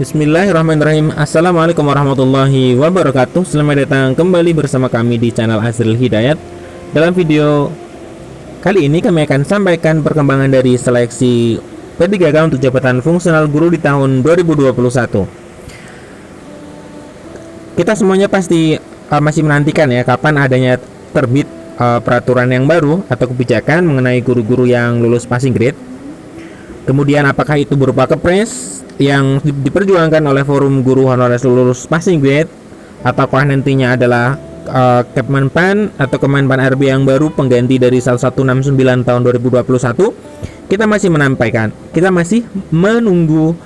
Bismillahirrahmanirrahim. Assalamualaikum warahmatullahi wabarakatuh. Selamat datang kembali bersama kami di channel Azril Hidayat. Dalam video kali ini kami akan sampaikan perkembangan dari seleksi P3K untuk jabatan fungsional guru di tahun 2021. Kita semuanya pasti masih menantikan ya kapan adanya terbit peraturan yang baru atau kebijakan mengenai guru-guru yang lulus passing grade. Kemudian apakah itu berupa kepres yang diperjuangkan oleh forum guru honorer lulus passing grade, ataukah nantinya adalah Kepmenpan atau Kemenpan RB yang baru pengganti dari 1169 tahun 2021. Kita masih masih menunggu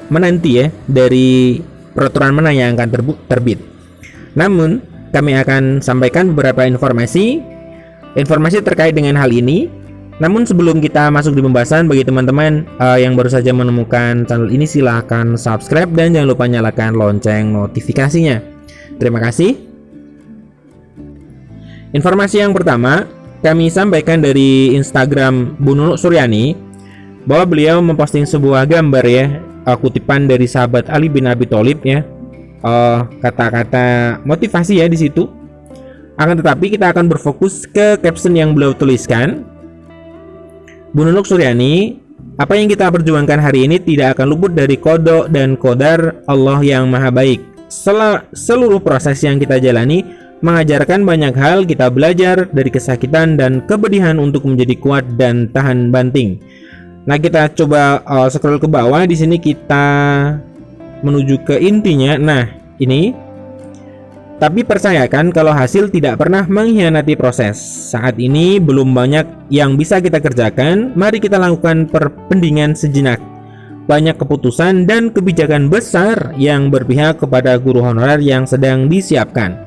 menanti ya dari peraturan mana yang akan terbit. Namun kami akan sampaikan beberapa informasi terkait dengan hal ini. Namun sebelum kita masuk di pembahasan, bagi teman-teman yang baru saja menemukan channel ini, silahkan subscribe dan jangan lupa nyalakan lonceng notifikasinya. Terima kasih. Informasi yang pertama kami sampaikan dari Instagram Bu Nunuk Suryani, bahwa beliau memposting sebuah gambar ya, kutipan dari sahabat Ali bin Abi Thalib ya, kata-kata motivasi ya di situ. Akan tetapi kita akan berfokus ke caption yang beliau tuliskan. Bu Nunuk Suryani, apa yang kita perjuangkan hari ini tidak akan luput dari kodok dan kodar Allah yang maha baik. Seluruh proses yang kita jalani mengajarkan banyak hal. Kita belajar dari kesakitan dan kepedihan untuk menjadi kuat dan tahan banting. Nah, kita coba scroll ke bawah. Di sini kita menuju ke intinya. Nah, ini. Tapi percayakan kalau hasil tidak pernah mengkhianati proses. Saat ini belum banyak yang bisa kita kerjakan. Mari kita lakukan perpendingan sejenak. Banyak keputusan dan kebijakan besar yang berpihak kepada guru honorer yang sedang disiapkan.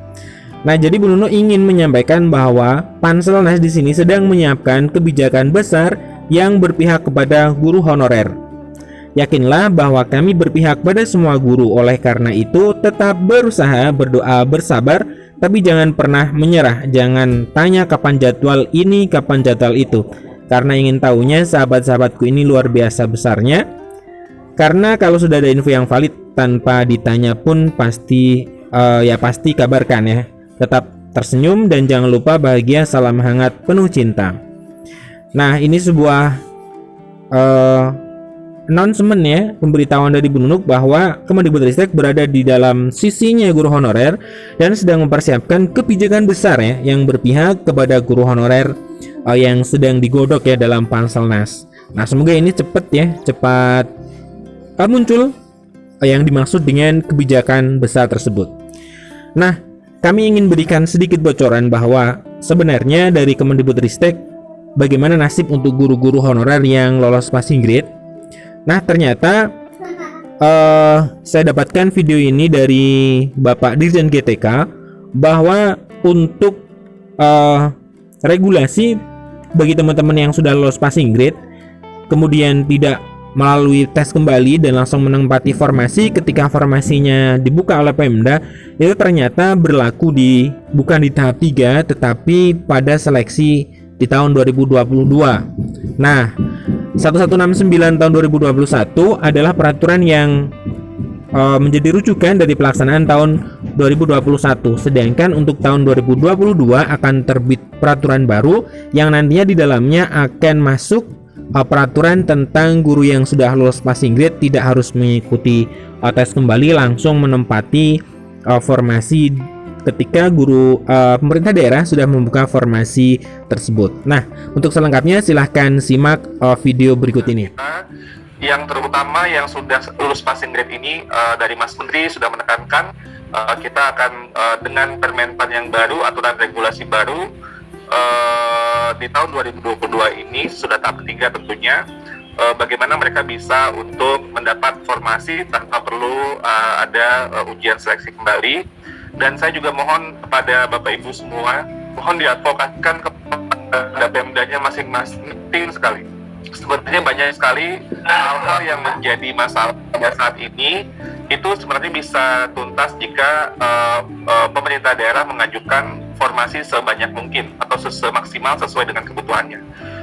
Nah, jadi Bu Nunuk ingin menyampaikan bahwa Panselnas di sini sedang menyiapkan kebijakan besar yang berpihak kepada guru honorer. Yakinlah bahwa kami berpihak pada semua guru. Oleh karena itu, tetap berusaha, berdoa, bersabar, tapi jangan pernah menyerah. Jangan tanya kapan jadwal ini, kapan jadwal itu. Karena ingin tahunya, sahabat-sahabatku ini luar biasa besarnya. Karena kalau sudah ada info yang valid tanpa ditanya pun pasti kabarkan ya. Tetap tersenyum dan jangan lupa bahagia, salam hangat, penuh cinta. Nah, ini sebuah announcement ya, pemberitahuan dari Bu Nunuk bahwa Kemendikbudristek berada di dalam sisinya guru honorer dan sedang mempersiapkan kebijakan besar ya yang berpihak kepada guru honorer yang sedang digodok ya dalam Panselnas. Nah, semoga ini cepat muncul yang dimaksud dengan kebijakan besar tersebut. Nah, kami ingin berikan sedikit bocoran bahwa sebenarnya dari Kemendikbudristek bagaimana nasib untuk guru-guru honorer yang lolos passing grade. Nah, ternyata saya dapatkan video ini dari Bapak Dirjen GTK bahwa untuk regulasi bagi teman-teman yang sudah lolos passing grade kemudian tidak melalui tes kembali dan langsung menempati formasi ketika formasinya dibuka oleh Pemda, itu ternyata berlaku bukan di tahap 3 tetapi pada seleksi di tahun 2022. Nah, 1169 tahun 2021 adalah peraturan yang menjadi rujukan dari pelaksanaan tahun 2021. Sedangkan untuk tahun 2022 akan terbit peraturan baru yang nantinya di dalamnya akan masuk peraturan tentang guru yang sudah lulus passing grade tidak harus mengikuti tes kembali, langsung menempati formasi ketika guru pemerintah daerah sudah membuka formasi tersebut. Nah, untuk selengkapnya silahkan simak video berikut ini. Yang terutama yang sudah lulus passing grade ini, dari Mas Menteri sudah menekankan kita akan dengan Permenpan yang baru, aturan regulasi baru di tahun 2022 ini sudah tahap 3 tentunya, bagaimana mereka bisa untuk mendapat formasi tanpa perlu ada ujian seleksi kembali. Dan saya juga mohon kepada Bapak Ibu semua, mohon diadvokatkan kepada Pemdanya masing-masing. Penting sekali. Sebenarnya banyak sekali hal-hal yang menjadi masalah pada saat ini itu sebenarnya bisa tuntas jika pemerintah daerah mengajukan formasi sebanyak mungkin atau semaksimal sesuai dengan kebutuhannya.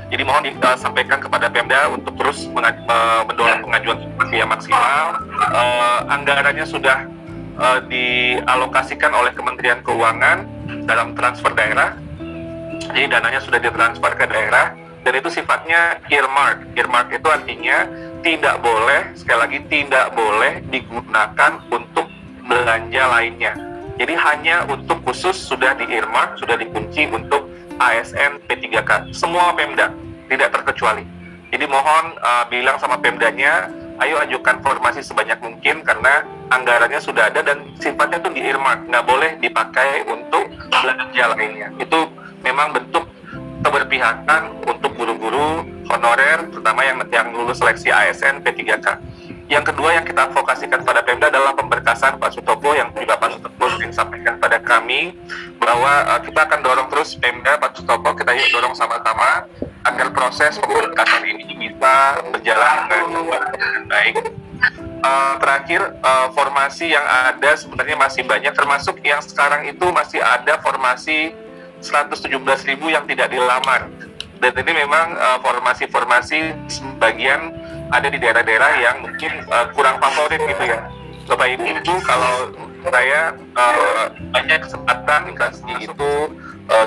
Jadi mohon disampaikan kepada Pemda untuk terus mendorong pengajuan informasi yang maksimal. Anggarannya sudah dialokasikan oleh Kementerian Keuangan dalam transfer daerah. Jadi dananya sudah ditransfer ke daerah dan itu sifatnya earmark. Earmark itu artinya tidak boleh, sekali lagi tidak boleh digunakan untuk belanja lainnya. Jadi hanya untuk khusus sudah di earmark, sudah dikunci untuk ASN P3K. Semua Pemda, tidak terkecuali. Jadi mohon bilang sama Pemdanya, ayo ajukan formasi sebanyak mungkin karena anggarannya sudah ada dan sifatnya tuh di earmark, nggak boleh dipakai untuk belanja lainnya. Itu memang bentuk keberpihakan untuk guru-guru honorer, terutama yang lulus seleksi ASN P3K. Yang kedua yang kita advokasikan pada Pemda adalah pemberkasan Pak Sutopo, yang juga Pak Sutopo sering sampaikan pada kami bahwa kita akan dorong terus Pemda, Pak Sutopo, kita yuk dorong sama-sama agar proses pemberkasan ini bisa berjalan dengan baik. Terakhir, formasi yang ada sebenarnya masih banyak, termasuk yang sekarang itu masih ada formasi 117.000 yang tidak dilamar. Dan ini memang formasi-formasi sebagian ada di daerah-daerah yang mungkin kurang favorit gitu ya. Bapak Ibu itu kalau saya banyak kesempatan kasih itu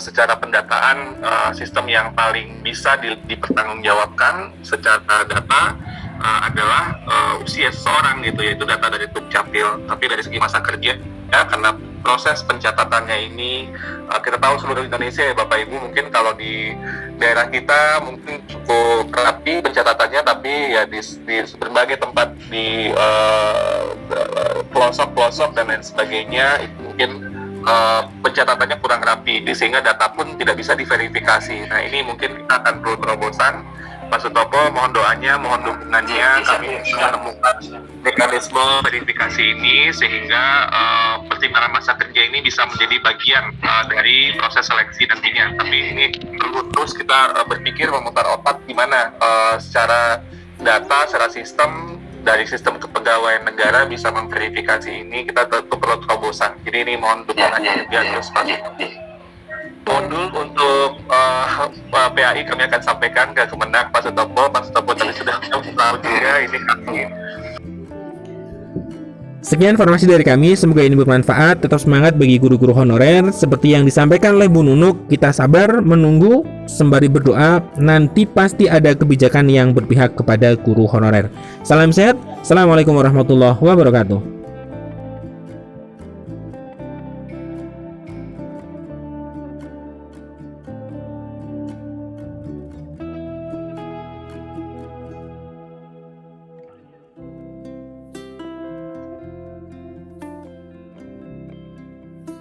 secara pendataan sistem yang paling bisa dipertanggungjawabkan secara data adalah usia seseorang gitu, yaitu data dari Dukcapil. Tapi dari segi masa kerja ya, karena proses pencatatannya ini kita tahu seluruh Indonesia ya Bapak Ibu, mungkin kalau di daerah kita mungkin cukup rapi pencatatannya, tapi ya di berbagai tempat di pelosok-pelosok dan lain sebagainya itu mungkin pencatatannya kurang rapi, sehingga data pun tidak bisa diverifikasi. Nah ini mungkin kita akan perlu terobosan. Pak Sutopo, mohon doanya, mohon dukungannya, kami menemukan mekanisme verifikasi ini sehingga pertimbangan masa kerja ini bisa menjadi bagian dari proses seleksi nantinya. Tapi ini perlu terus kita berpikir, memutar otak gimana secara data, secara sistem, dari sistem kepegawaian negara bisa memverifikasi ini. Kita tentu perlu terobosan. Jadi ini mohon dukungannya juga terus Pak Sutopo. Modul untuk PAI kami akan sampaikan ke Kemenag Pak Sutopo. Pak Sutopo tadi sudah tahu juga ini kami. Sekian informasi dari kami, semoga ini bermanfaat. Tetap semangat bagi guru-guru honorer. Seperti yang disampaikan oleh Bu Nunuk, kita sabar menunggu sembari berdoa. Nanti pasti ada kebijakan yang berpihak kepada guru honorer. Salam sehat. Assalamualaikum warahmatullahi wabarakatuh.